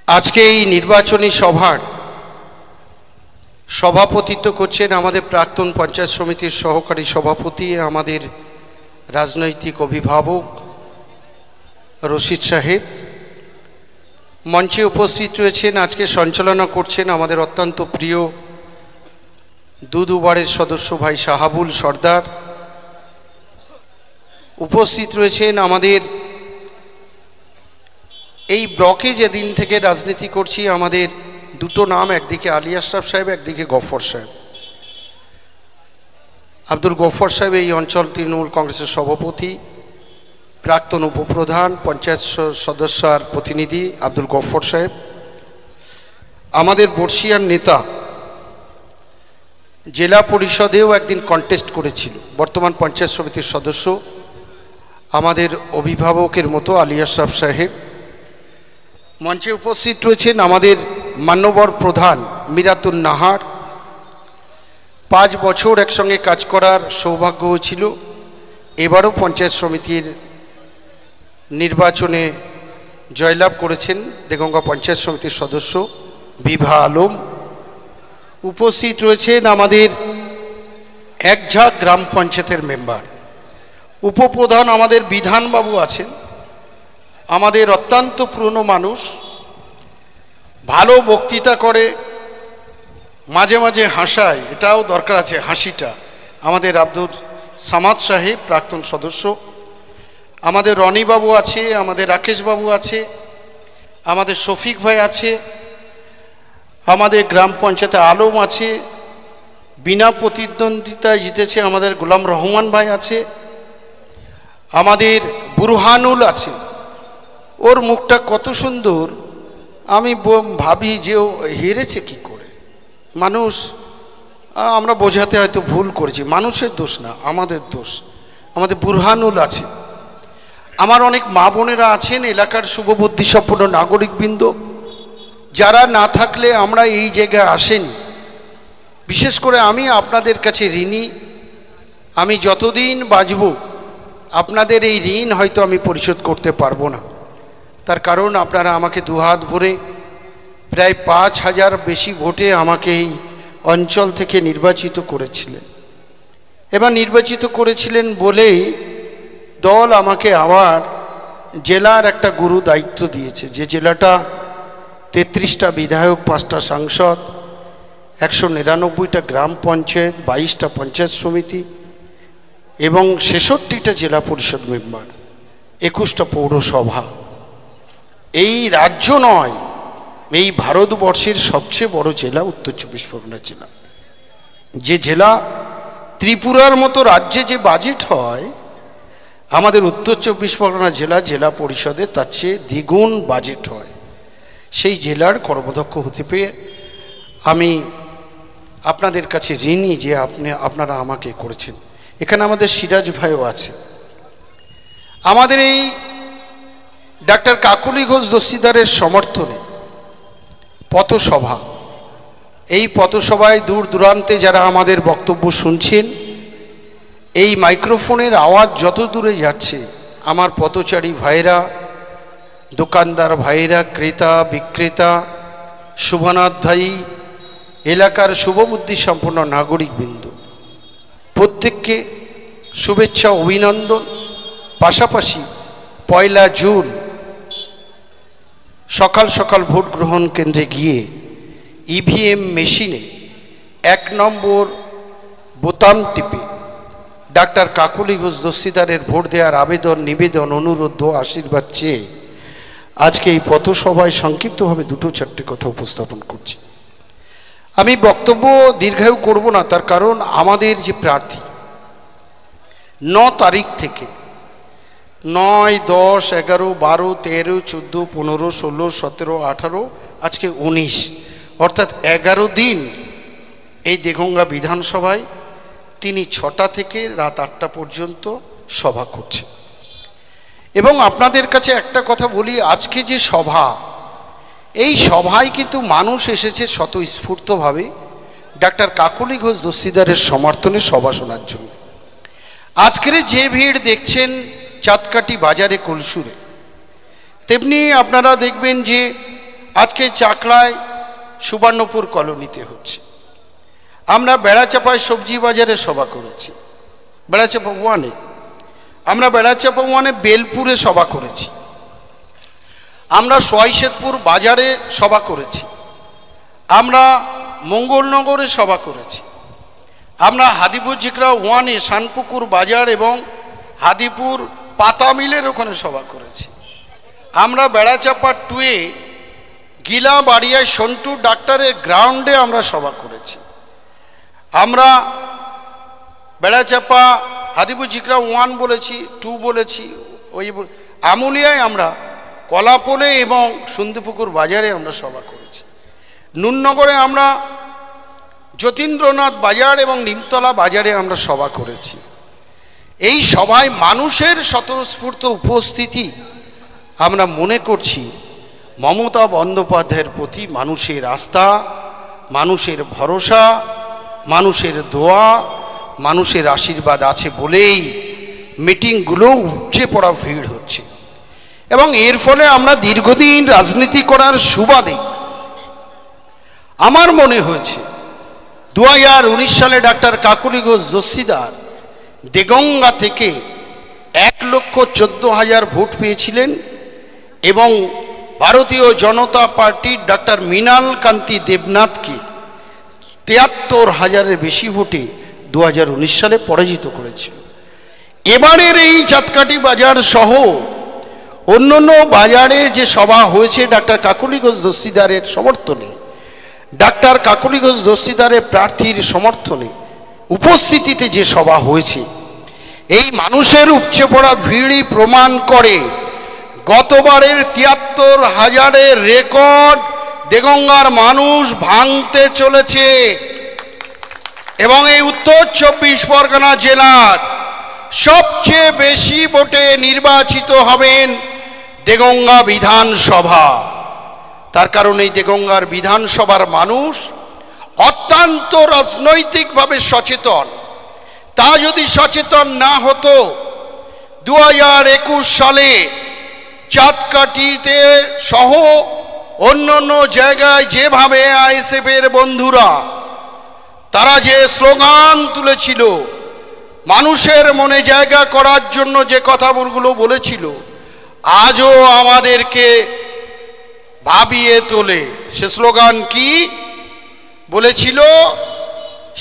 আজকে এই নির্বাচনী সভার সভাপতিত্ব করছেন আমাদের প্রাক্তন পঞ্চায়েত সমিতির সহকারী সভাপতি, আমাদের রাজনৈতিক অভিভাবক রশিদ সাহেব। মঞ্চে উপস্থিত রয়েছেন, আজকে সঞ্চালনা করছেন আমাদের অত্যন্ত প্রিয় দুবারের সদস্য ভাই শাহাবুল সর্দার। উপস্থিত রয়েছেন আমাদের এই ব্লকে যেদিন থেকে রাজনীতি করছি, আমাদের দুটো নাম, একদিকে আলী আশরাফ সাহেব, একদিকে গফর সাহেব। আব্দুল গফর সাহেব এই অঞ্চল তৃণমূল কংগ্রেসের সভাপতি, প্রাক্তন উপপ্রধান, পঞ্চায়েত সদস্য আর প্রতিনিধি আব্দুল গফর সাহেব। আমাদের বর্ষিয়ার নেতা, জেলা পরিষদেও একদিন কন্টেস্ট করেছিল, বর্তমান পঞ্চায়েত সমিতির সদস্য, আমাদের অভিভাবকের মতো আলী আশরাফ সাহেব। মঞ্চে উপস্থিত রয়েছেন আমাদের মান্যবর প্রধান মিরাতুন নাহার। 5 বছর একসঙ্গে কাজ করার সৌভাগ্য হয়েছিল। এবারও পঞ্চায়েত সমিতির নির্বাচনে জয়লাভ করেছেন দেগঙ্গা পঞ্চায়েত সমিতির সদস্য বিভা আলম। উপস্থিত রয়েছেন আমাদের একঝাঁক গ্রাম পঞ্চায়েতের মেম্বার। উপপ্রধান আমাদের বিধানবাবু আছেন, আমাদের অত্যন্ত পুরনো মানুষ, ভালো বক্তৃতা করে, মাঝে মাঝে হাসায়, এটাও দরকার আছে হাসিটা। আমাদের আব্দুল সামাদ সাহেব প্রাক্তন সদস্য, আমাদের রনিবাবু আছে, আমাদের রাকেশবাবু আছে, আমাদের শফিক ভাই আছে, আমাদের গ্রাম পঞ্চায়েতে আলম আছে, বিনা প্রতিদ্বন্দ্বিতায় জিতেছে আমাদের গোলাম রহমান ভাই আছে, আমাদের বুরহানুল আছে। ওর মুখটা কত সুন্দর, আমি ভাবি যে ও হেরেছে কি করে। মানুষ, আমরা বোঝাতে হয়তো ভুল করেছি, মানুষের দোষ না, আমাদের দোষ। আমাদের বুরহানুল আছে। আমার অনেক মা বোনেরা আছেন, এলাকার শুভবুদ্ধি সম্পন্ন নাগরিকবৃন্দ, যারা না থাকলে আমরা এই জায়গায় আসেনি। বিশেষ করে আমি আপনাদের কাছে ঋণী। আমি যতদিন বাঁচব আপনাদের এই ঋণ হয়তো আমি পরিশোধ করতে পারবো না। তার কারণ আপনারা আমাকে দুহাত ভরে প্রায় 5000 বেশি ভোটে আমাকে এই অঞ্চল থেকে নির্বাচিত করেছিলেন। এবার নির্বাচিত করেছিলেন বলেই দল আমাকে আবার জেলার একটা গুরু দায়িত্ব দিয়েছে, যে জেলাটা 33টা বিধায়ক, 5টা সাংসদ, 199টা গ্রাম পঞ্চায়েত, 22টা পঞ্চায়েত সমিতি এবং 66টা জেলা পরিষদ মেম্বার, 21টা পৌরসভা। এই রাজ্য নয়, এই ভারতবর্ষের সবচেয়ে বড় জেলা উত্তর 24 পরগনা জেলা। যে জেলা ত্রিপুরার মতো রাজ্যে যে বাজেট হয়, আমাদের উত্তর 24 পরগনা জেলা পরিষদে তার চেয়ে দ্বিগুণ বাজেট হয়। সেই জেলার কর্মদক্ষ হতে পেয়ে আমি আপনাদের কাছে ঋণী যে আপনারা আমাকে করেছেন। এখানে আমাদের সিরাজ ভাইও আছে। আমাদের এই ডাক্তার কাকলি ঘোষ দস্তিদারের সমর্থনে পথসভা, এই পথসভায় দূর দূরান্তে যারা আমাদের বক্তব্য শুনছেন, এই মাইক্রোফোনের আওয়াজ যত দূরে যাচ্ছে, আমার পথচারী ভাইরা, দোকানদার ভাইরা, ক্রেতা বিক্রেতা, শুভনাধ্যায়ী, এলাকার শুভবুদ্ধি সম্পন্ন নাগরিকবৃন্দ, প্রত্যেককে শুভেচ্ছা অভিনন্দন। পাশাপাশি 1 জুন সকাল সকাল ভোট গ্রহণ কেন্দ্রে গিয়ে ইভিএম মেশিনে 1 নম্বর বোতাম টিপে ডাক্তার কাকলি ঘোষ দস্তিদারের ভোট দেওয়ার আবেদন, নিবেদন, অনুরোধ, আশীর্বাদ চেয়ে আজকে এই পথসভায় সংক্ষিপ্তভাবে 2-4টে কথা উপস্থাপন করছি। আমি বক্তব্য দীর্ঘায়ু করব না, তার কারণ আমাদের যে প্রার্থী 9 তারিখ থেকে 9, 10, 11, 12, 13, 14, 15, 16, 17, 18, আজকে 19, অর্থাৎ 11 দিন এই দেগঙ্গা বিধানসভায় তিনি 6টা থেকে রাত 8টা পর্যন্ত সভা করছেন। এবং আপনাদের কাছে একটা কথা বলি, আজকে যে সভা, এই সভায় কিন্তু মানুষ এসেছে স্বতঃস্ফূর্তভাবে ডাক্তার কাকলি ঘোষ দস্তিদারের সমর্থনে সভা শোনার জন্য। আজকের যে ভিড় দেখছেন চাঁদকাঠি বাজারে, কলসুরে, তেমনি আপনারা দেখবেন যে আজকে চাকলায় সুবর্ণপুর কলোনিতে হচ্ছে। আমরা বেড়াচাপায় সবজি বাজারে সভা করেছি, বেড়াচাপা ওয়ানে। আমরা বেড়াচাপা ওয়ানে বেলপুরে সভা করেছি। আমরা সোয়াইশেদপুর বাজারে সভা করেছি। আমরা মঙ্গলনগরে সভা করেছি। আমরা হাদিপুর ঝিকরা ওয়ানে শানপুকুর বাজার এবং হাদিপুর পাতা মিলের ওখানে সভা করেছি। আমরা বেড়াচাপা টুয়ে গিলা বাড়িয়ায় সন্টু ডাক্তারের গ্রাউন্ডে আমরা সভা করেছি। আমরা বেড়াচাপা হাদিপুর ঝিকরা ওয়ান বলেছি, টু বলেছি, ওই আমুলিয়ায় আমরা কলাপোলে এবং সন্ধিপুকুর বাজারে আমরা সভা করেছি। নুননগরে আমরা যতীন্দ্রনাথ বাজার এবং নিমতলা বাজারে আমরা সভা করেছি। এই সভায় মানুষের স্বতঃস্ফূর্ত উপস্থিতি আমরা মনে করছি মমতা বন্দ্যোপাধ্যায়ের প্রতি মানুষের আস্থা, মানুষের ভরসা, মানুষের দোয়া, মানুষের আশীর্বাদ আছে বলেই মিটিংগুলো উপচে পড়া ভিড় হচ্ছে। এবং এর ফলে আমরা দীর্ঘদিন রাজনীতি করার সুবাদে আমার মনে হয়েছে 2019 সালে ডাক্তার কাকলি ঘোষ দস্তিদার দেগঙ্গা থেকে 1,14,000 ভোট পেয়েছিলেন এবং ভারতীয় জনতা পার্টির ডাক্তার মৃণাল কান্তি দেবনাথকে 73,000-এর বেশি ভোটে 2019 সালে পরাজিত করেছিল। এবারের এই চাঁদকাঠি বাজার সহ অন্যান্য বাজারে যে সভা হয়েছে ডাক্তার কাকলি ঘোষ দস্তিদারের সমর্থনে, ডাক্তার কাকলি ঘোষ দস্তিদারের প্রার্থীর সমর্থনে উপস্থিতিতে যে সভা হয়েছে, এই মানুষের উপচে পড়া ভিড়ই প্রমাণ করে গতবারের 73,000-এর রেকর্ড দেগঙ্গার মানুষ ভাঙতে চলেছে। এবং এই উত্তর 24 পরগনা জেলার সবচেয়ে বেশি ভোটে নির্বাচিত হবেন দেগঙ্গা বিধানসভা। তার কারণ এই দেগঙ্গার বিধানসভার মানুষ অত্যন্ত রাজনৈতিকভাবে সচেতন। তা যদি সচেতন না হতো 2021 সালে চাঁদকাঠিতে সহ অন্যান্য জায়গায় যেভাবে আইএসএফ এর বন্ধুরা তারা যে স্লোগান তুলেছিল, মানুষের মনে জায়গা করার জন্য যে কথাগুলো বলেছিল, আজও আমাদেরকে ভাবিয়ে তোলে। সে স্লোগান কি বলেছিল?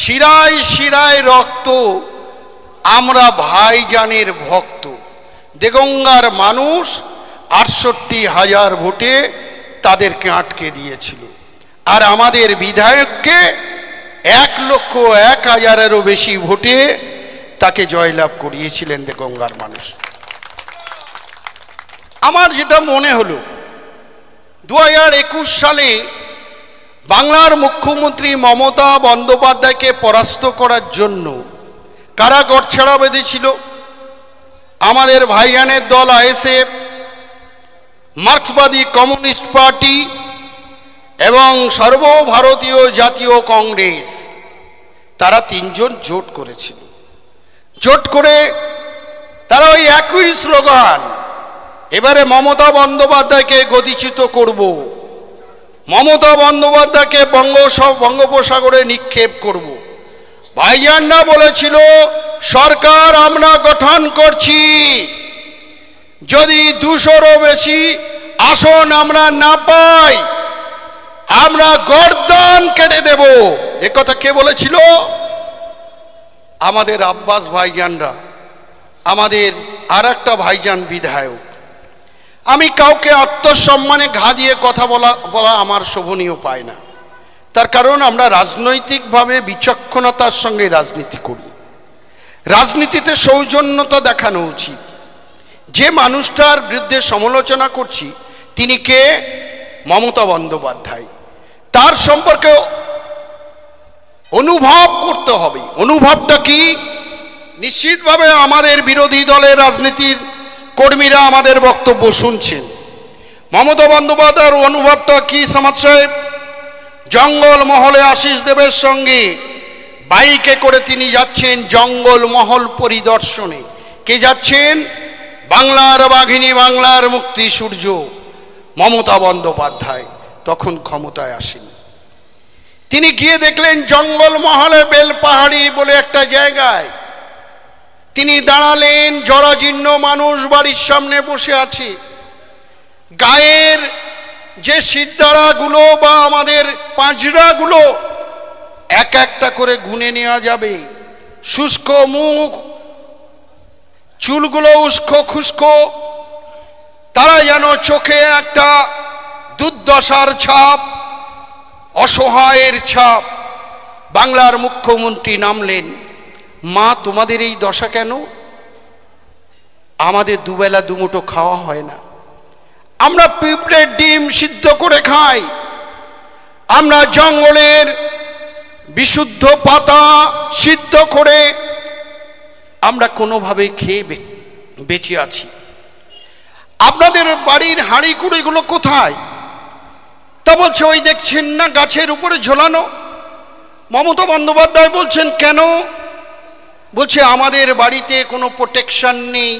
শিরায় শিরায় রক্ত, আমরা ভাইজানের ভক্ত। দেগঙ্গার মানুষ 68,000 ভোটে তাদেরকে আটকে দিয়েছিল, আর আমাদের বিধায়ককে 1,01,000-এরও বেশি ভোটে তাকে জয়লাভ করিয়েছিলেন দেগঙ্গার মানুষ। আমার যেটা মনে হলো 2021 সালে বাংলার মুখ্যমন্ত্রী মমতা বন্দ্যোপাধ্যায়কে পরাস্ত করার জন্য কারা গড়ছাড়া বেঁধেছিল? আমাদের ভাইজানের দল আইএসএফ, মার্ক্সবাদী কমিউনিস্ট পার্টি এবং সর্বভারতীয় জাতীয় কংগ্রেস, তারা তিনজন জোট করেছিল। জোট করে তারা ওই একই স্লোগান, এবারে মমতা বন্দ্যোপাধ্যায়কে গদিচ্যুত করব, মমতা বন্দ্যোপাধ্যায়কে বঙ্গোপসাগরে নিক্ষেপ করব। ভাইজানরা বলেছিল সরকার আমরা গঠন করছি, যদি 200-রও বেশি আসন আমরা না পাই আমরা গর্দান কেটে দেব। একথা কে বলেছিল? আমাদের আব্বাস ভাইজানরা, আমাদের আর একটা ভাইজান বিধায়ক। আমি কাউকে আত্মসম্মানে ঘা দিয়ে কথা বলা আমার শোভনীয় পায় না। তার কারণ আমরা রাজনৈতিকভাবে বিচক্ষণতার সঙ্গে রাজনীতি করি। রাজনীতিতে সৌজন্যতা দেখানো উচিত। যে মানুষটার বিরুদ্ধে সমালোচনা করছি তিনি কে? মমতা বন্দ্যোপাধ্যায়। তার সম্পর্কে অনুভব করতে হবে। অনুভবটা কি? নিশ্চিতভাবে আমাদের বিরোধী দলের রাজনীতির কর্মীরা আমাদের বক্তব্য শুনছেন। মমতা বন্দ্যোপাধ্যায়ের অনুভবটা কি সমাজ সাহেব? জঙ্গলমহলে আশিস দেবের সঙ্গে বাইকে করে তিনি যাচ্ছেন জঙ্গলমহল পরিদর্শনে। কে যাচ্ছেন? বাংলার বাঘিনী, বাংলার মুক্তি সূর্য মমতা বন্দ্যোপাধ্যায়। তখন ক্ষমতায় আসেন। তিনি গিয়ে দেখলেন জঙ্গলমহলে বেলপাহাড়ি বলে একটা জায়গায় তিনি দাঁড়ালেন। জরাজীর্ণ মানুষ বাড়ির সামনে বসে আছে। গায়ের যে সিদ্ধারাগুলো বা আমাদের পাঁজরাগুলো এক একটা করে গুনে নেওয়া যাবে। শুষ্ক মুখ, চুলগুলো উস্কো খুস্কো, তারা যেন চোখে একটা দুর্দশার ছাপ, অসহায়ের ছাপ। বাংলার মুখ্যমন্ত্রী নামলেন। মা, তোমাদের এই দশা কেন? আমাদের দুবেলা দুমুঠো খাওয়া হয় না, আমরা পিঁপড়ের ডিম সিদ্ধ করে খাই, আমরা জঙ্গলের বিশুদ্ধ পাতা সিদ্ধ করে আমরা কোনোভাবে খেয়ে বেঁচে আছি। আপনাদের বাড়ির হাঁড়ি কুড়িগুলো কোথায়? তা বলছে, ওই দেখছেন না গাছের উপরে ঝোলানো। মমতা বন্দ্যোপাধ্যায় বলছেন, কেন? বলছে, আমাদের বাড়িতে কোনো প্রোটেকশন নেই,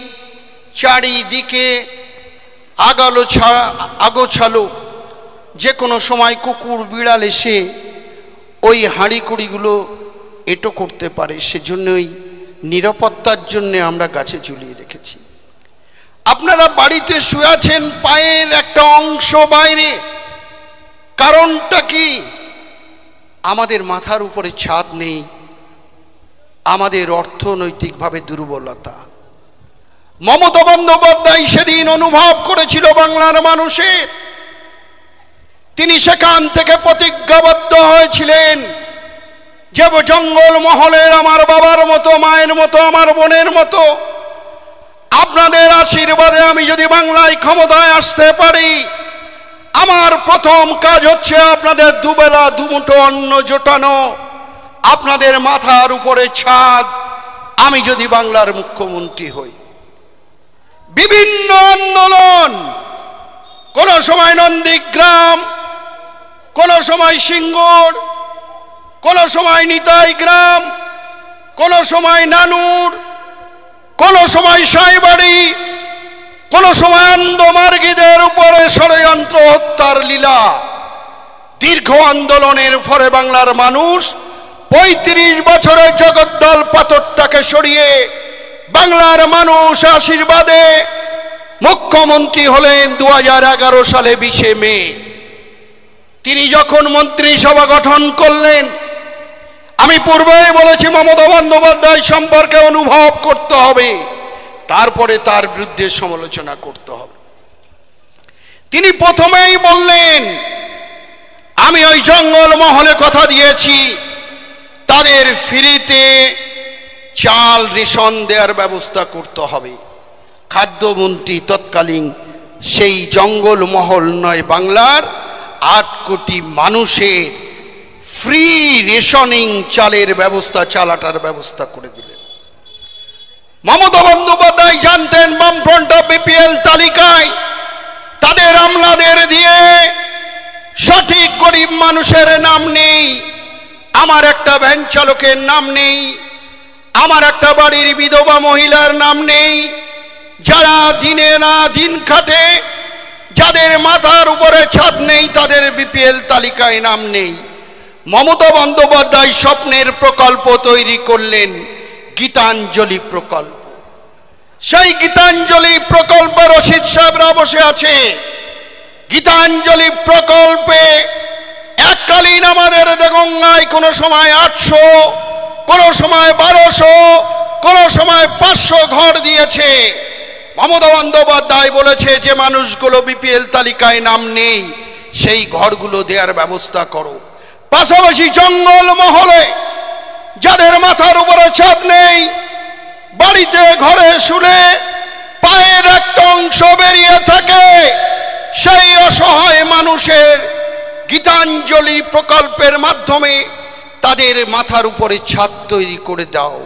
চারিদিকে আগোছালো, যে কোনো সময় কুকুর বিড়াল এসে ওই হাঁড়ি কুড়িগুলো এঁটো করতে পারে, সেজন্যই নিরাপত্তার জন্যে আমরা গাছে ঝুলিয়ে রেখেছি। আপনারা বাড়িতে শুয়ে আছেন, পায়ের একটা অংশ বাইরে, কারণটা কি? আমাদের মাথার উপরে ছাদ নেই, আমাদের অর্থনৈতিকভাবে দুর্বলতা। মমতা বন্দ্যোপাধ্যায় সেদিন অনুভব করেছিল বাংলার মানুষের। তিনি সেখান থেকে প্রতিজ্ঞাবদ্ধ হয়েছিলেন যে জঙ্গল মহলের আমার বাবার মতো, মায়ের মতো, আমার বোনের মতো আপনাদের আশীর্বাদে আমি যদি বাংলায় ক্ষমতায় আসতে পারি, আমার প্রথম কাজ হচ্ছে আপনাদের দুবেলা দুমুঠো অন্ন জোটানো, আপনাদের মাথার উপরে ছাদ। আমি যদি বাংলার মুখ্যমন্ত্রী হই, বিভিন্ন আন্দোলন, কোন সময় নন্দীগ্রাম, কোন সময় সিঙ্গুর, কোন সময় নিতাই গ্রাম, কোন সময় নানুর, কোন সময় সাইবাড়ি, কোন সময় আন্দোমার্গীদের উপরে ষড়যন্ত্র হত্যার লীলা। দীর্ঘ আন্দোলনের ফলে বাংলার মানুষ ৩৫ বছরের জগদ্দল পাথরটাকে সরিয়ে বাংলার মানুষ আশীর্বাদে মুখ্যমন্ত্রী হলেন ২০১১ সালে ২০শে মে। তিনি যখন মন্ত্রিসভা গঠন করলেন, আমি পূর্বেই বলেছি মমতা বন্দ্যোপাধ্যায় সম্পর্কে অনুভব করতে হবে, তারপরে তার বিরুদ্ধে সমালোচনা করতে হবে। তিনি প্রথমেই বললেন, আমি ওই জঙ্গল মহলে কথা দিয়েছি তাদের ফ্রিতে চাল রেশন দেওয়ার ব্যবস্থা করতে হবে। খাদ্যমন্ত্রী তৎকালীন সেই জঙ্গল মহল নয়, বাংলার ৮ কোটি মানুষের ফ্রি রেশনিং চালের ব্যবস্থা, চালাটার ব্যবস্থা করে দিলেন। মমতা বন্দ্যোপাধ্যায় জানতেন বামফ্রন্ট অফ বিপিএল তালিকায় তাদের আমলাদের দিয়ে সঠিক গরিব মানুষের নাম নেই, আমার একটা ভ্যান চালকের নাম নেই, আমার একটা বাড়ির বিধবা মহিলার নাম নেই, যারা দিনে না দিন খাটে, যাদের মাথার উপরে ছাদ নেই, তাদের বিপিএল তালিকায় নাম নেই। মমতা বন্দ্যোপাধ্যায় স্বপ্নের প্রকল্প তৈরি করলেন, গীতাঞ্জলি প্রকল্প। সেই গীতাঞ্জলি প্রকল্পে রশিদ সাহেবরা বসে আছে। গীতাঞ্জলি প্রকল্পে এককালীন আমাদের দেগঙ্গায় কোনো সময় ৮০০, কোনো সময় ১২০০, কোনো সময় ৫০০ ঘর দিয়েছে। মমতা বন্দ্যোপাধ্যায় বলেছে যে মানুষগুলো বিপিএল তালিকায় নাম নেই, সেই ঘরগুলো দেওয়ার ব্যবস্থা করো। পাশাপাশি জঙ্গল মহলে যাদের মাথার উপরে ছাদ নেই, বাড়িতে ঘরে শুলে পায়ের একটা অংশ বেরিয়ে থাকে, সেই অসহায় মানুষের গীতাঞ্জলি প্রকল্পের মাধ্যমে তাদের মাথার উপরে ছাদ তৈরি করে দাও।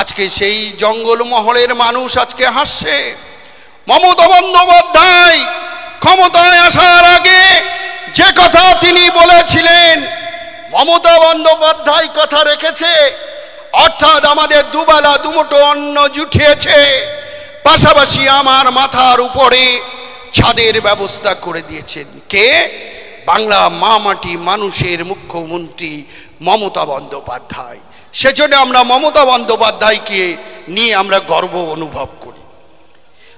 আজকে সেই জঙ্গল মহলের মানুষ আজকে হাসছে। মমতা বন্দ্যোপাধ্যায় ক্ষমতায় আসার আগে যে কথা তিনি বলেছিলেন, মমতা বন্দ্যোপাধ্যায় কথা রেখেছে, অর্থাৎ আমাদের দুবেলা দুমুঠো অন্ন জুটিয়েছে, পাশাপাশি আমার মাথার উপরে ছাদের ব্যবস্থা করে দিয়েছেন। কে? বাংলা মা মাটি মানুষের মুখ্যমন্ত্রী মমতা বন্দ্যোপাধ্যায়। সেজন্য আমরা মমতা বন্দ্যোপাধ্যায়কে নিয়ে আমরা গর্ব অনুভব করি।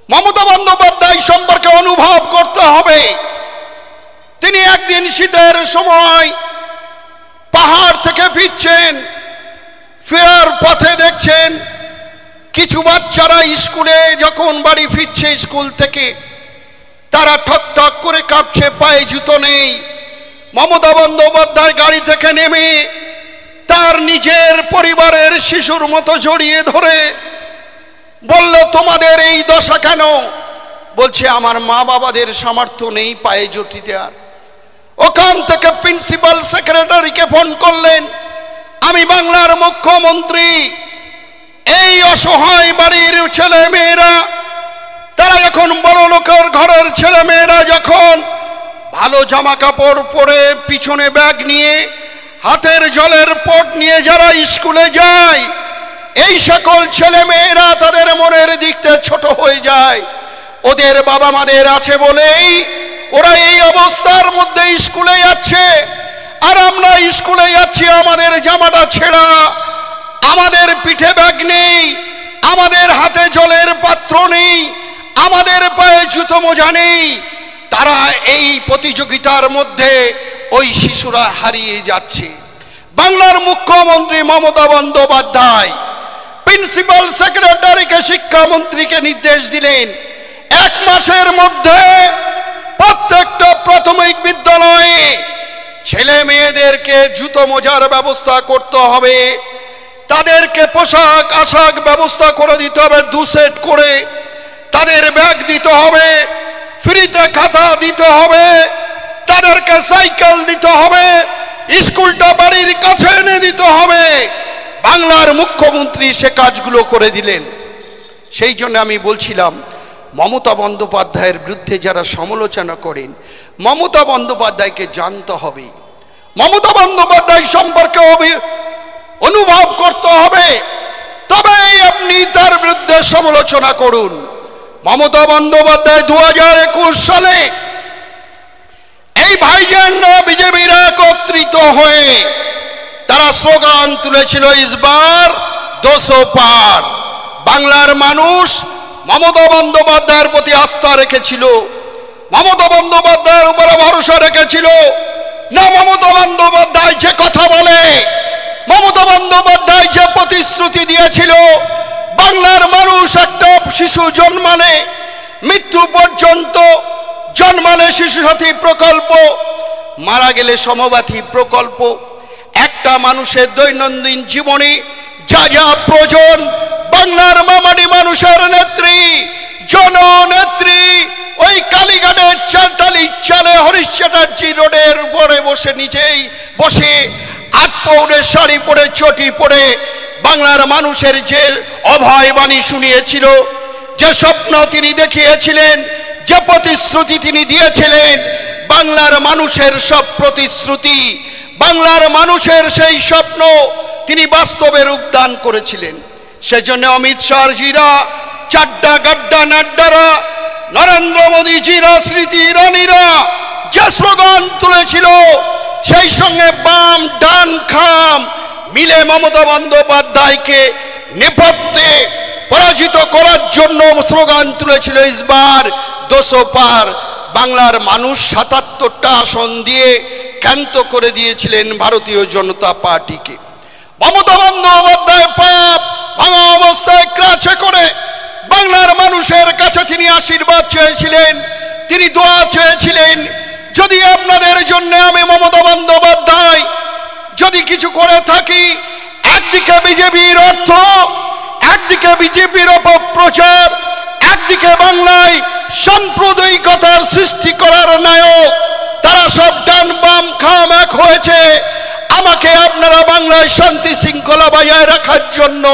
মমতা বন্দ্যোপাধ্যায় সম্পর্কে অনুভব করতে হবে, তিনি একদিন শীতের সময় পাহাড় থেকে ফিরছেন, ফেরার পথে দেখছেন কিছু বাচ্চারা স্কুলে যখন বাড়ি ফিরছে স্কুল থেকে, তারা ঠক ঠক করে কাঁপছে, পায়ে জুতো নেই। মমতা বন্দ্যোপাধ্যায় গাড়ি থেকে নেমে তার নিজের পরিবারের শিশুর মতো জড়িয়ে ধরে বলল, তোমাদের এই দশা কেন? বলছে, আমার মা বাবাদের সামর্থ্য নেই পায়ে জুতি দেওয়ার। ওখান থেকে প্রিন্সিপাল সেক্রেটারিকে ফোন করলেন, আমি বাংলার মুখ্যমন্ত্রী, এই অসহায় বাড়ির ছেলে মেয়েরা, তারা যখন বড় লোকের ঘরের ছেলে মেয়েরা যখন ভালো জামা কাপড় পরে পিছনে ব্যাগ নিয়ে হাতের জলের পট নিয়ে যারা স্কুলে যায়, এই সকল ছেলে মেয়েরা তাদের মনের দিক থেকে ছোট হয়ে যায়। ওদের বাবা মাদের আছে বলেই ওরা এই অবস্থার মধ্যে স্কুলে যাচ্ছে, আর আমরা স্কুলে যাচ্ছি আমাদের জামাটা ছেঁড়া, আমাদের পিঠে ব্যাগ নেই, আমাদের হাতে জলের পাত্র নেই, আমাদের পায়ে জুতো মোজা নেই। তারা এই প্রতিযোগিতার মধ্যে ওই শিশুরা হারিয়ে যাচ্ছে। বাংলার মুখ্যমন্ত্রী মমতা বন্দ্যোপাধ্যায় প্রিন্সিপাল সেক্রেটারিকে, শিক্ষামন্ত্রীকে নির্দেশ দিলেন, 1 মাসের মধ্যে প্রত্যেকটা প্রাথমিক বিদ্যালয়ে ছেলে মেয়েদেরকে জুতো মোজার ব্যবস্থা করতে হবে, তাদেরকে পোশাক আশাক ব্যবস্থা করে দিতে হবে 2 সেট করে, তাদের ব্যাগ দিতে হবে, ফ্রিতে খাতা দিতে হবে, তাদেরকে সাইকেল দিতে হবে, স্কুলটা বাড়ির কাছে এনে দিতে হবে। বাংলার মুখ্যমন্ত্রী সে কাজগুলো করে দিলেন। সেই জন্য আমি বলছিলাম, মমতা বন্দ্যোপাধ্যায়ের বিরুদ্ধে যারা সমালোচনা করেন, মমতা বন্দ্যোপাধ্যায়কে জানতে হবে, মমতা বন্দ্যোপাধ্যায় সম্পর্কে অনুভব করতে হবে, তবেই আপনি তার বিরুদ্ধে সমালোচনা করুন। মমতা বন্দ্যোপাধ্যায় 2021 সালে এই ভাইজানরা বিজেপির একত্রিত হয়ে তারা স্লোগান তুলেছিল, ইসবার 200 পার। বাংলার মানুষ মমতা বন্দ্যোপাধ্যায়ের প্রতি আস্থা রেখেছিল, মমতা বন্দ্যোপাধ্যায়ের উপরে ভরসা রেখেছিল। না, মমতা বন্দ্যোপাধ্যায় যে কথা বলে, মমতা বন্দ্যোপাধ্যায় যে প্রতিশ্রুতি দিয়েছিল, বাংলার মানুষ একটা শিশু জন্মালে মৃত্যু পর্যন্ত, জন্মালে শিশু সাথী প্রকল্প, মারা গেলে সমবাথী প্রকল্প, একটা মানুষের দৈনন্দিন জীবনে যা যা প্রয়োজন, বাংলার মামাটি মানুষের নেত্রী, জননেত্রী, ওই কালীঘাটের চালটালি চালে হরিশ চ্যাটার্জি রোডের উপরে বসে, নিজেই বসে 8 পৌরের শাড়ি পরে চটি পরে বাংলার মানুষের যে অভয় বাণী শুনিয়েছিল, যে স্বপ্ন তিনি দেখিয়েছিলেন, যে প্রতিশ্রুতি তিনি দিয়েছিলেন, বাংলার মানুষের সব প্রতিশ্রুতি, বাংলার মানুষের সেই স্বপ্ন তিনি বাস্তবে রূপদান করেছিলেন। সেজন্য অমিত শাহজিরা, চাড্ডা গাড্ডা নাড্ডারা, নরেন্দ্র মোদীজিরা, স্মৃতি ইরানিরা যে স্লোগান তুলেছিল, সেই সঙ্গে বাম ডান খাম মিলে মমতা বন্দ্যোপাধ্যায়কে নেপথ্যে পরাজিত করার জন্য স্লোগান তুলেছিল, ইসবার 200 পার। বাংলার মানুষ 77টা আসন দিয়ে ক্ষান্ত করে দিয়েছিলেন ভারতীয় জনতা পার্টিকে। মমতা বন্দ্যোপাধ্যায় পাপ ভাঙা অবস্থায় ক্রাচে করে বাংলার মানুষের কাছে তিনি আশীর্বাদ চেয়েছিলেন, তিনি দোয়া চেয়েছিলেন, যদি আপনাদের জন্য আমি মমতা বন্দ্যোপাধ্যায় যদি কিছু করে থাকি, একদিকে বিজেপির অর্থ, একদিকে বিজেপির অপপ্রচার, একদিকে বাংলায় সাম্প্রদায়িকতার সৃষ্টি করার নায়ক, তারা সব ডান বাম খাম এক হয়েছে। আমাকে আপনারা বাংলায় শান্তি শৃঙ্খলা বজায় রাখার জন্য,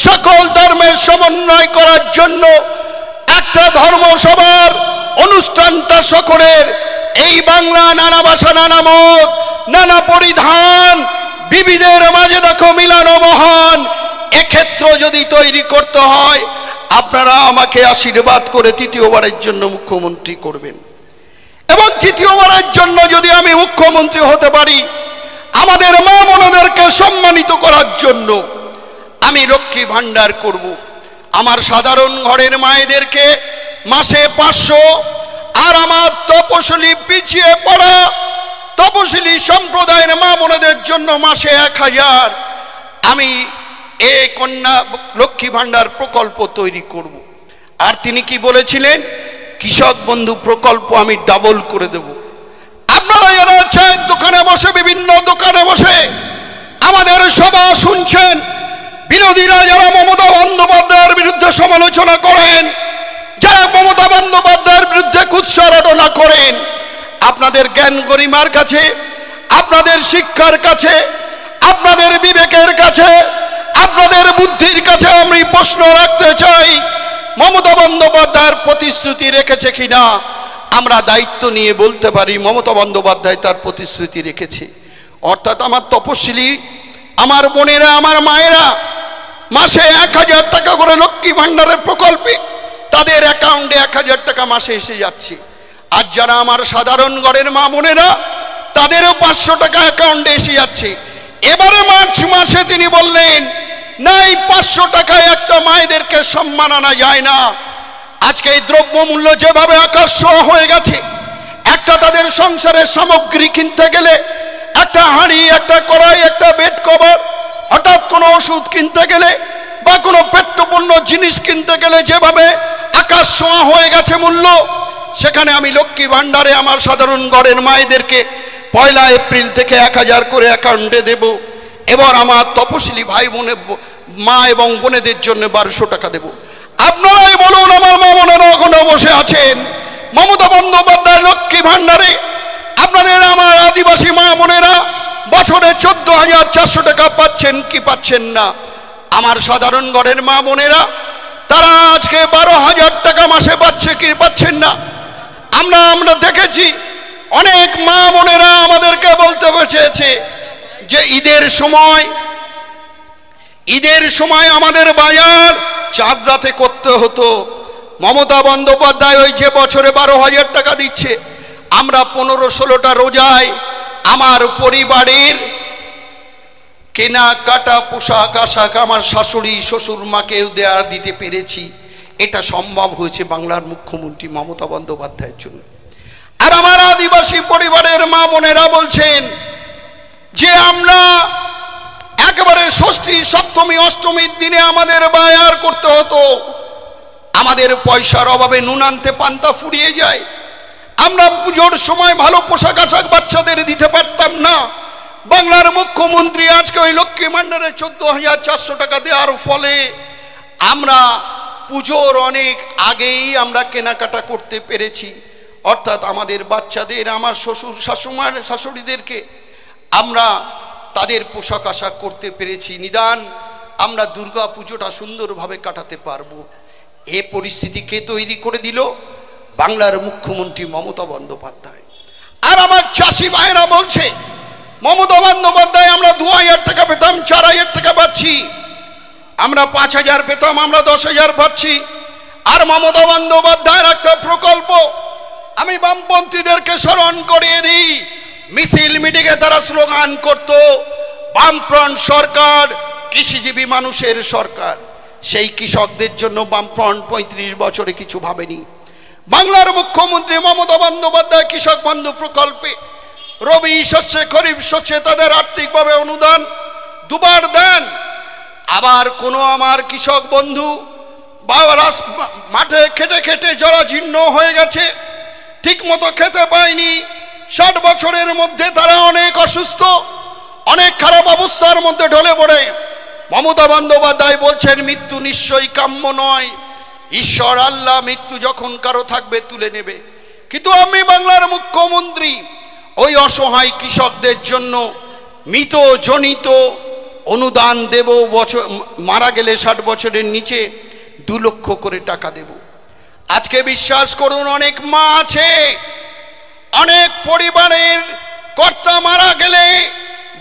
সকল ধর্মের সমন্বয় করার জন্য একটা ধর্মসভার অনুষ্ঠানটা সকলের, এই বাংলা নানা ভাষা, নানা মত, নানা পরিধান, বিবিধের মাঝে দেখো মিলানো মহান, এক্ষেত্র যদি তৈরি করতে হয়, আপনারা আমাকে আশীর্বাদ করে তৃতীয়বারের জন্য মুখ্যমন্ত্রী করবেন। এবং তৃতীয়বারের জন্য যদি আমি মুখ্যমন্ত্রী হতে পারি, আমাদের মা বোনদেরকে সম্মানিত করার জন্য আমি লক্ষ্মী ভাণ্ডার করব। আমার সাধারণ ঘরের মায়েদেরকে মাসে 500, আর আমার তপশিলি পিছিয়ে পড়া তপশিলি সম্প্রদায়ের মা বোনদের জন্য মাসে 1000 আমি এই কন্যা লক্ষ্মী ভাণ্ডার প্রকল্প তৈরি করব। আর তিনি কি বলেছিলেন? কৃষক বন্ধু প্রকল্প আমি ডাবল করে দেব। আপনারা যারা চায়ের দোকানে বসে, বিভিন্ন দোকানে বসে আমাদের সভা শুনছেন, বিরোধীরা যারা মমতা বন্দ্যোপাধ্যায়ের বিরুদ্ধে সমালোচনা করেন, যারা মমতা বন্দ্যোপাধ্যায়ের বিরুদ্ধে কুৎসারটনা করেন, আপনাদের জ্ঞান গরিমার কাছে, আপনাদের শিক্ষার কাছে, আপনাদের বিবেকের কাছে, আপনাদের বুদ্ধির কাছে আমি প্রশ্ন রাখতে চাই, মমতা বন্দ্যোপাধ্যায়ের প্রতিশ্রুতি রেখেছে কিনা? আমরা দায়িত্ব নিয়ে বলতে পারি মমতা বন্দ্যোপাধ্যায় তার প্রতিশ্রুতি রেখেছে। অর্থাৎ আমার তপশিলি, আমার বোনেরা, আমার মায়েরা মাসে 1000 টাকা করে লক্ষ্মী ভাণ্ডারের প্রকল্পে তাদের অ্যাকাউন্টে 1000 টাকা মাসে এসে যাচ্ছে। আর যারা আমার সাধারণ ঘরের মা বোনেরা, তাদেরও 500 টাকা অ্যাকাউন্টে এসে যাচ্ছে। এবারে মার্চ মাসে তিনি বললেন, না, এই 500 টাকায় একটা মায়েদেরকে সম্মান আনা যায় না। আজকে এই দ্রব্যমূল্য যেভাবে আকাশ ছোঁয়া হয়ে গেছে, একটা তাদের সংসারের সামগ্রী কিনতে গেলে, একটা হাঁড়ি, একটা কড়াই, একটা বেড কভার, হঠাৎ কোনো ওষুধ কিনতে গেলে বা কোনো পেট্রোপণ্য জিনিস কিনতে গেলে যেভাবে আকাশ ছোঁয়া হয়ে গেছে মূল্য, সেখানে আমি লক্ষ্মী ভাণ্ডারে আমার সাধারণ ঘরের মায়েদেরকে 1 এপ্রিল থেকে 1000 করে অ্যাকাউন্টে দেব। এবার আমার তপশিলি ভাই বোনের মা এবং বোনেদের জন্য 1200 টাকা দেব। আপনারাই বলুন, আমার মা বোনেরা ওখানে বসে আছেন, মমতা বন্দ্যোপাধ্যায় লক্ষ্মী ভাণ্ডারে আপনাদের আমার আদিবাসী মা বোনেরা বছরে 14,400 টাকা পাচ্ছেন কি পাচ্ছেন না? আমার সাধারণ ঘরের মা বোনেরা তারা আজকে 12,000 টাকা মাসে পাচ্ছে কি পাচ্ছেন না? আমরা দেখেছি অনেক মা বোনেরা আমাদেরকে বলতে বসেছে যে ঈদের সময় আমাদের বাজার চাঁদ রাতে করতে হতো। মমতা বন্দ্যোপাধ্যায় ওই যে বছরে 12,000 টাকা দিচ্ছে, আমরা 15-16টা রোজায় আমার পরিবারের কেনাকাটা, পোশাক আশাক আমার শাশুড়ি শ্বশুর মাকেও দিতে পেরেছি। এটা সম্ভব হয়েছে বাংলার মুখ্যমন্ত্রী মমতা বন্দ্যোপাধ্যায়ের জন্য। আর আমার আদিবাসী পরিবারের মা বোনেরা বলছেন যে আমরা একেবারে ষষ্ঠী, সপ্তমী, অষ্টমীর দিনে আমাদের বাজার করতে হতো, আমাদের পয়সার অভাবে নুন আনতে পান্তা ফুরিয়ে যায়, আমরা পুজোর সময় ভালো পোশাক আশাক বাচ্চাদের দিতে পারতাম না। বাংলার মুখ্যমন্ত্রী আজকে ওই লক্ষ্মী ভাণ্ডারে 14,400 টাকা দেওয়ার ফলে আমরা পুজোর অনেক আগেই আমরা কেনাকাটা করতে পেরেছি। অর্থাৎ আমাদের বাচ্চাদের, আমার শ্বশুর শাশুড়িদেরকে আমরা তাদের পোশাক আশাক করতে পেরেছি। নিদান আমরা দুর্গা পুজোটা সুন্দরভাবে কাটাতে পারবো। এ পরিস্থিতি কে তৈরি করে দিল? বাংলার মুখ্যমন্ত্রী মমতা বন্দ্যোপাধ্যায়। আর আমার চাষি ভাইরা বলছে মমতা বন্দ্যোপাধ্যায় আমরা 2,000 টাকা পেতাম, 4,000 টাকা পাচ্ছি, আমরা 5,000 পেতাম, আমরা 10,000 পাচ্ছি। আর মমতা বন্দ্যোপাধ্যায়ের একটা প্রকল্প আমি বামপন্থীদেরকে স্মরণ করিয়ে দিই, মিছিল মিটিংয়ে তারা স্লোগান করত, বামফ্রন্ট সরকার কৃষিজীবী মানুষের সরকার। সেই কৃষকদের জন্য বামফ্রন্ট 35 বছরে কিছু ভাবেনি। বাংলার মুখ্যমন্ত্রী মমতা বন্দ্যোপাধ্যায় কৃষক বন্ধু প্রকল্পে রবি শস্যে, খরিফ শস্যে তাদের আর্থিকভাবে অনুদান 2 বার দেন। আবার কোনো আমার কৃষক বন্ধু মাঠে খেটে খেটে জরাজীর্ণ হয়ে গেছে, ঠিক মতো খেতে পায়নি, 60 বছরের মধ্যে তারা অনেক অসুস্থ, অনেক খারাপ অবস্থার মধ্যে ঢলে পড়ে। মমতা বন্দ্যোপাধ্যায় বলছেন মৃত্যু নিশ্চয়ই কাম্য নয়, ঈশ্বর আল্লাহ মৃত্যু যখন কারো থাকবে তুলে নেবে। কিন্তু আমি বাংলার মুখ্যমন্ত্রী ওই অসহায় কৃষকদের জন্য মৃত জনিত অনুদান দেব, বছর মারা গেলে 60 বছরের নিচে 2 লক্ষ করে টাকা দেব। আজকে বিশ্বাস করুন, অনেক মা আছে, অনেক পরিবারের কর্তা মারা গেলে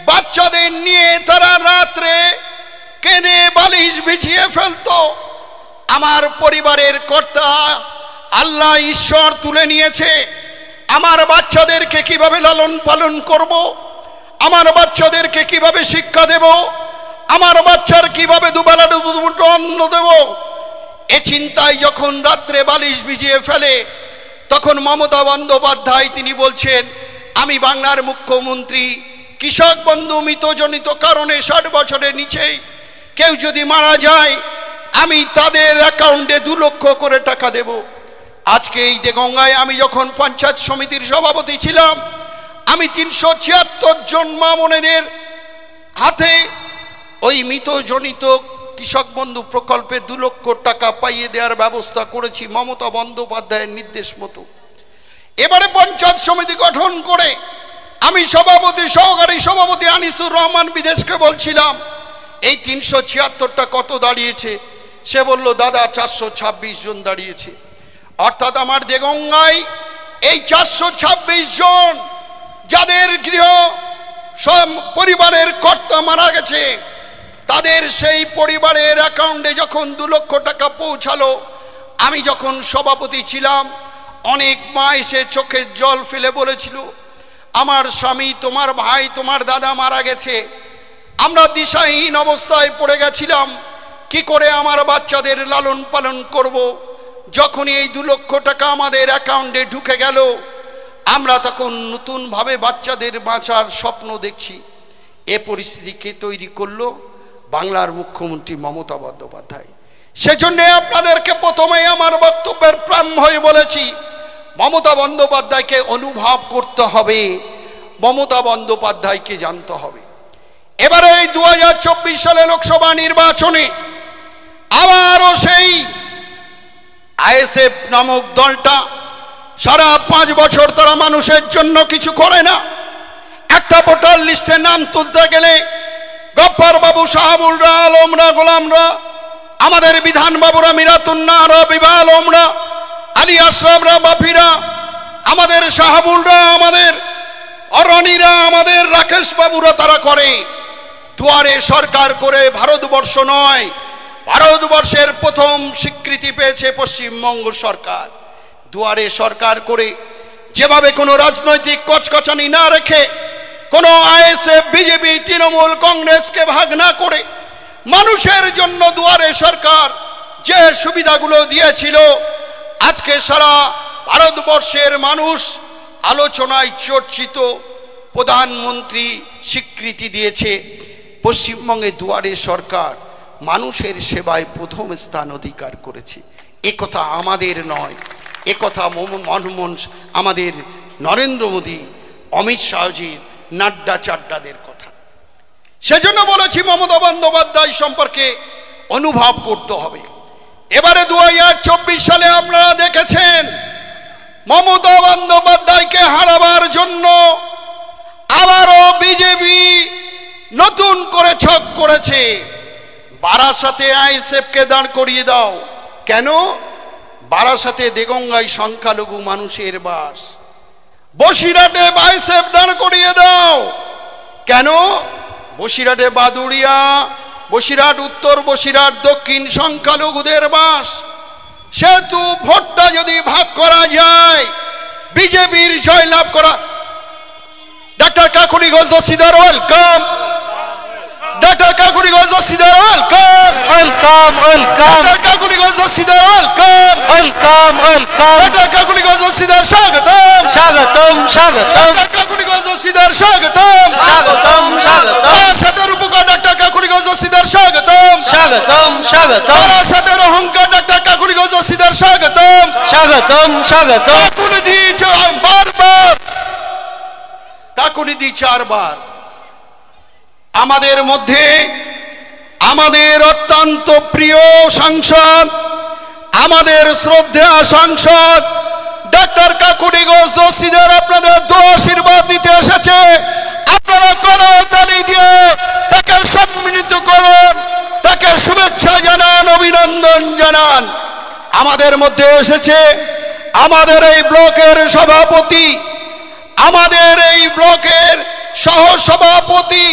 বাচ্চাদের নিয়ে তারা রাত্রে কেঁদে বালিশ বিছিয়ে ফেলতো। আমার পরিবারের কর্তা আল্লাহ ঈশ্বর তুলে নিয়েছে, আমার বাচ্চাদেরকে কিভাবে লালন পালন করব, আমার বাচ্চাদেরকে কিভাবে শিক্ষা দেব, আমার বাচ্চার কিভাবে দুবেলা দুমুঠো অন্ন দেব, এ চিন্তায় যখন রাত্রে বালিশ ভিজিয়ে ফেলে, তখন মমতা বন্দ্যোপাধ্যায় তিনি বলছেন, আমি বাংলার মুখ্যমন্ত্রী, কৃষক বন্ধু মৃতজনিত কারণে 60 বছরের নিচেই কেউ যদি মারা যায়, আমি তাদের অ্যাকাউন্টে 2 লক্ষ করে টাকা দেব। আজকে এই দেগঙ্গায় আমি যখন পঞ্চায়েত সমিতির সভাপতি ছিলাম, আমি 376 জন মা বোনেদের হাতে ওই মৃতজনিত কৃষক বন্ধু প্রকল্পে 2 লক্ষ টাকা পাইয়ে দেওয়ার ব্যবস্থা করেছি মমতা বন্দ্যোপাধ্যায়ের নির্দেশ মতো। এবারে পঞ্চায়েত সমিতি গঠন করে আমি সভাপতি, সহকারী সভাপতি আনিসুর রহমান বিদেশকে বলছিলাম, এই 376টা কত দাঁড়িয়েছে? সে বলল, দাদা 426 জন দাঁড়িয়েছে। অর্থাৎ আমার দেগঙ্গায় এই 426 জন যাদের গৃহ পরিবারের কর্তা মারা গেছে, তাদের সেই পরিবারের অ্যাকাউন্টে যখন 2 লক্ষ টাকা পৌঁছালো, আমি যখন সভাপতি ছিলাম, অনেক মা এসে চোখের জল ফেলে বলেছিল, আমার স্বামী, তোমার ভাই, তোমার দাদা মারা গেছে, আমরা দিশাহীন অবস্থায় পড়ে গেছিলাম, কি করে আমার বাচ্চাদের লালন পালন করব। যখনই এই 2 লক্ষ টাকা আমাদের অ্যাকাউন্টে ঢুকে গেল, আমরা তখন নতুনভাবে বাচ্চাদের বাঁচার স্বপ্ন দেখছি। এ পরিস্থিতিকে তৈরি করলো বাংলার মুখ্যমন্ত্রী মমতা বন্দ্যোপাধ্যায়। সেজন্য আপনাদেরকে প্রথমেই আমার বক্তব্যের প্রারম্ভ হয়ে বলেছি, মমতা বন্দ্যোপাধ্যায়কে অনুভব করতে হবে, মমতা বন্দ্যোপাধ্যায়কে জানতে হবে। এবারে এই 2024 সালে লোকসভা নির্বাচনে আবারও সেই আইএসএফ নামক দলটা সারা 5 বছর তারা মানুষের জন্য কিছু করে না। একটা ভোটার লিস্টে নাম তুলতে গেলে গফফর বাবু, শাহাবুলরা, আলমরা, গোলামরা, আমাদের বিধান বাবুরা, মিরাতুন্নাহরা, বিভা আলমরা, আলী আশরাফরা, বাপিরা, আমাদের শাহাবুলরা, আমাদের অরণিরা, আমাদের রাকেশ বাবুরা, তারা করে। দুয়ারে সরকার করে ভারতবর্ষ নয়, ভারতবর্ষের প্রথম স্বীকৃতি পেয়েছে পশ্চিমবঙ্গ সরকার। দুয়ারে সরকার করে যেভাবে কোনো রাজনৈতিক কচকচানি না রেখে, কোনো আইএসএফ, বিজেপি, তৃণমূল, কংগ্রেসকে ভাগ না করে মানুষের জন্য দুয়ারে সরকার যে সুবিধাগুলো দিয়েছিল, আজকে সারা ভারতবর্ষের মানুষ আলোচনায় চর্চিত। প্রধানমন্ত্রী স্বীকৃতি দিয়েছে পশ্চিমবঙ্গে দুয়ারে সরকার মানুষের সেবায় প্রথম স্থান অধিকার করেছে। একথা আমাদের নয়, একথা আমাদের নরেন্দ্র মোদী, অমিত শাহজি, নাড্ডা, চাড্ডাদের কথা। সেজন্য বলেছি মমতা বন্দ্যোপাধ্যায় সম্পর্কে অনুভব করতে হবে। এবারে 2024 সালে আপনারা দেখেছেন, মমতা বন্দ্যোপাধ্যায়কে হারাবার জন্য আবারও বিজেপি নতুন করে ছক করেছে। বারাসাতে আইএসএফকে দাঁড় করিয়ে দাও। কেন? বারাসাতে দেগঙ্গায় সংখ্যালঘু মানুষের বাস। বসিরহাটে আইএসএফ দাঁড় করিয়ে দাও। কেন? বসিরহাটে বাদুড়িয়া, বসিরহাট উত্তর, বসিরহাট দক্ষিণ সংখ্যালঘুদের বাস। সেহেতু ভোটটা যদি ভাগ করা যায়, বিজেপির জয়লাভ করা। Doctor Kakuli Ghosh Dastidar, welcome. Doctor Kakuli Ghosh Dastidar, welcome. Welcome, welcome. Doctor Kakuli Ghosh Dastidar, welcome. Welcome, welcome. Doctor Kakuli Ghosh Dastidar, স্বাগতম। স্বাগতম, স্বাগতম। ডক্টর কাকুলি ঘোষ দস্তিদার, স্বাগতম। স্বাগতম, স্বাগতম। সাথে রূপকার ডক্টর কাকুলি ঘোষ দস্তিদার, স্বাগতম। স্বাগতম, স্বাগতম। সাথে অহংকার ডক্টর কাকুলি ঘোষ দস্তিদার, স্বাগতম। স্বাগতম, স্বাগতম। কাকুলি দিয়েছে বারবার, কাকুলি দি 4 বার। আমাদের মধ্যে আমাদের অত্যন্ত প্রিয় সাংসদ, আমাদের শ্রদ্ধেয় সাংসদ ডক্টর কাকুলি ঘোষ দস্তিদার আপনাদের দোয়া আশীর্বাদ নিতে এসেছে। আপনারা করতালি দিয়ে তাকে সম্মানিত করুন, তাকে শুভেচ্ছা জানান, অভিনন্দন জানান। আমাদের মধ্যে এসেছে আমাদের এই ব্লকের সভাপতি, আমাদের এই ব্লকের সহ সভাপতি,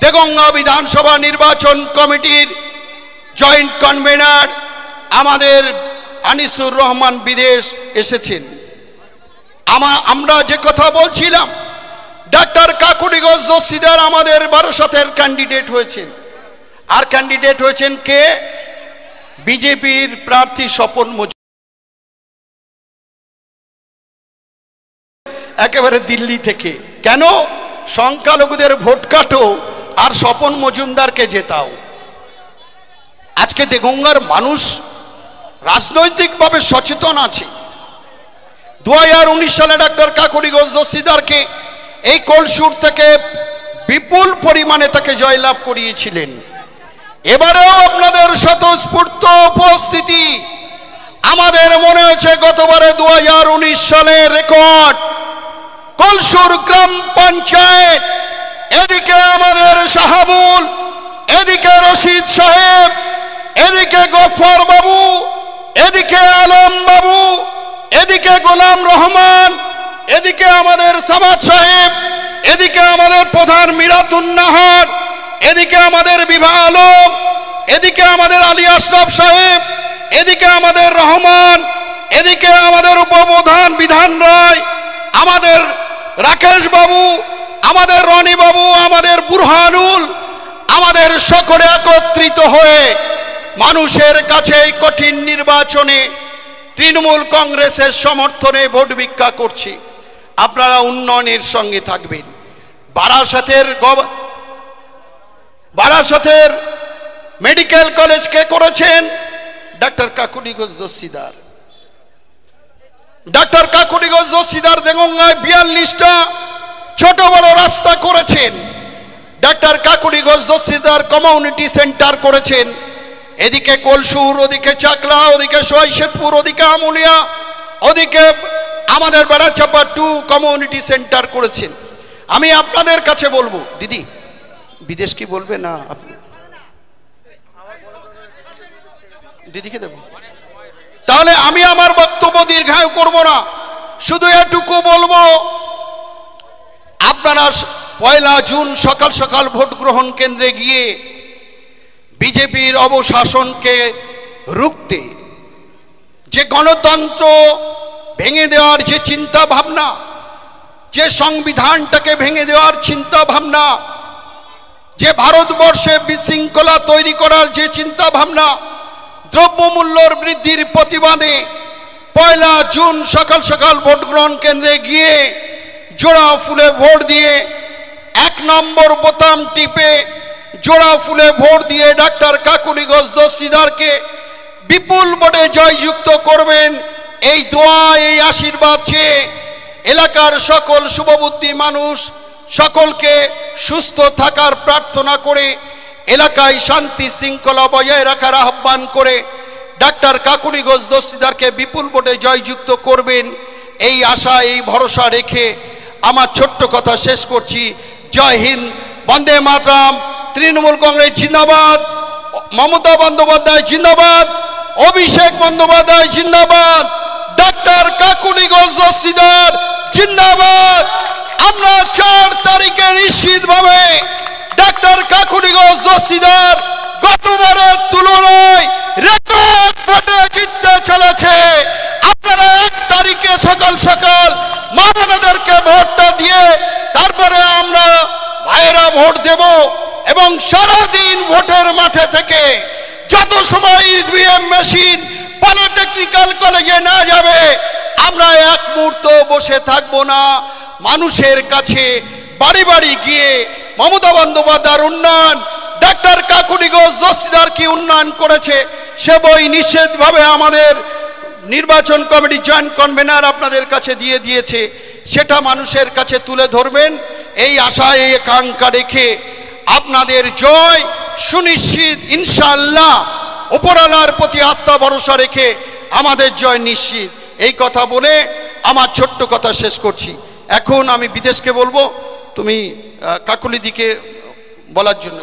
দেগঙ্গা বিধানসভা নির্বাচন কমিটির জয়েন্ট কনভেনার আমাদের আনিসুর রহমান বিদেশ এসেছেন। আমরা যে কথা বলছিলাম, ডাক্তার কাকুলিগঞ্জ দস্তিদার আমাদের বারাসতের ক্যান্ডিডেট হয়েছেন। আর ক্যান্ডিডেট হয়েছেন কে? বিজেপির প্রার্থী স্বপন মজুমদার, একেবারে দিল্লি থেকে। কেন? সংখ্যালঘুদের ভোট কাটো আর স্বপন মজুমদারকে জেতাও। আজকে দেগঙ্গার মানুষ রাজনৈতিকভাবে সচেতন আছে। 2019 সালে ডাক্তার কাকুলিগঞ্জ দস্তিদারকে এই কলসুর থেকে বিপুল পরিমাণে তাকে জয়লাভ করিয়েছিলেন। এবারেও আপনাদের স্বতঃস্ফূর্ত উপস্থিতি আমাদের মনে হয়েছে গতবারে 2019 সালের রেকর্ড কলসুর গ্রাম পঞ্চায়েত। এদিকে আমাদের শাহাবুল, এদিকে রশিদ সাহেব, এদিকে গফর বাবু, এদিকে আলম বাবু, এদিকে গোলাম রহমান, এদিকে আমাদের সাবাত সাহেব, এদিকে আমাদের প্রধান মিরাতুন্নাহার, এদিকে আমাদের বিভা আলম, এদিকে আমাদের আলী আশরাফ সাহেব, এদিকে আমাদের রহমান, এদিকে আমাদের উপপ্রধান বিধান রায়, আমাদের রাকেশ বাবু, আমাদের রনি বাবু, আমাদের বুরহানুল, আমাদের সকলে একত্রিত হয়ে মানুষের কাছে এই কঠিন নির্বাচনে তৃণমূল কংগ্রেসের সমর্থনে ভোট ভিক্ষা করছি। আপনারা উন্নয়নের সঙ্গে থাকবেন। বারাসতের মেডিকেল কলেজ কে করেছেন? ডাক্তার কাকুলিগঞ্জ দস্তিদার। ডাক্তার কাকুলিগঞ্জ দস্তিদার দেগঙ্গায় 42টা ছোট বড় রাস্তা করেছেন। ডাক্তার কাকুলিগঞ্জ দস্তিদার কমিউনিটি সেন্টার করেছেন। এদিকে কলসুর, ওদিকে চাকলা, ওদিকে সোয়াইশেদপুর, ওদিকে আমুলিয়া, ওদিকে আমাদের বেড়াচাপা 2 কমিউনিটি সেন্টার করেছেন। আমি আপনাদের কাছে বলবো, দিদি বিদেশ কি বলবে না? আপনি দিদিকে দেব। তাহলে আমি আমার বক্তব্য দীর্ঘায়ু করব না, শুধু এটুকু বলবো, আপনারা 1 জুন সকাল সকাল ভোট গ্রহণ কেন্দ্রে গিয়ে বিজেপির অবশাসনকে রুখতে, যে গণতন্ত্র ভেঙে দেওয়ার যে চিন্তা ভাবনা, যে সংবিধানটাকে ভেঙে দেওয়ার চিন্তা ভাবনা, যে ভারতবর্ষে বিশৃঙ্খলা তৈরি করার যে চিন্তা ভাবনা, দ্রব্যমূল্যর বৃদ্ধির প্রতিবাদে 1 জুন সকাল সকাল ভোট গ্রহণ কেন্দ্রে গিয়ে জোড়া ফুলে ভোট দিয়ে 1 নম্বর বোতাম টিপে জোড়া ফুলে ভোট দিয়ে ডাক্তার কাকুলিগঞ্জ দস্তিদারকে বিপুল ভোটে জয়যুক্ত করবেন। এই দোয়া, এই আশীর্বাদ চেয়ে এলাকার সকল শুভবুদ্ধি মানুষ সকলকে সুস্থ থাকার প্রার্থনা করে, এলাকায় শান্তি শৃঙ্খলা বজায় রাখার আহ্বান করে ডাক্তার কাকুলিগঞ্জ দস্তিদারকে বিপুল ভোটে জয়যুক্ত করবেন, এই আশা, এই ভরসা রেখে আমার ছোট্ট কথা শেষ করছি। জয় হিন্দ, বন্দে মাতরম, তৃণমূল কংগ্রেস জিন্দাবাদ, মমতা বন্দ্যোপাধ্যায় জিন্দাবাদ, অভিষেক বন্দ্যোপাধ্যায় জিন্দাবাদ, ডাক্তার কাকুলিগঞ্জ দস্তিদার জিন্দাবাদ। আমরা 4 তারিখে নিশ্চিতভাবে ডাক্তার কাকুলিগঞ্জ দস্তিদার গতবারের তুলনায় রেকর্ড ভোটে জিততে চলেছে। আপনারা 1 তারিখে সকাল সকাল মা বোনেদেরকে ভোটটা দিয়ে তারপরে আমরা ভাইয়েরা ভোট দেব, এবং সারাদিন ভোটের মাঠে থেকে যত সময় ইভিএম মেশিন পলিটেকনিক্যাল কলেজে না যাবে আমরা এক মুহূর্ত বসে থাকবো না। মানুষের কাছে বাড়ি বাড়ি গিয়ে মমতা বন্দ্যোপাধ্যায়ের উন্নয়ন, ডাক্তার কাকুলিগঞ্জ দস্তিদার কি উন্নয়ন করেছে সে বই নিশ্চিতভাবে আমাদের নির্বাচন কমিটি জয়েন্ট কনভেনার আপনাদের কাছে দিয়ে দিয়েছে, সেটা মানুষের কাছে তুলে ধরবেন। এই আশা, এই আকাঙ্ক্ষা রেখে আপনাদের জয় সুনিশ্চিত ইনশাআল্লাহ। উপরওয়ালার প্রতি আস্থা ভরসা রেখে আমাদের জয় নিশ্চিত। এই কথা বলে আমার ছোট্ট কথা শেষ করছি। এখন আমি বিদেশকে বলবো, তুমি কাকুলি দিকে বলার জন্য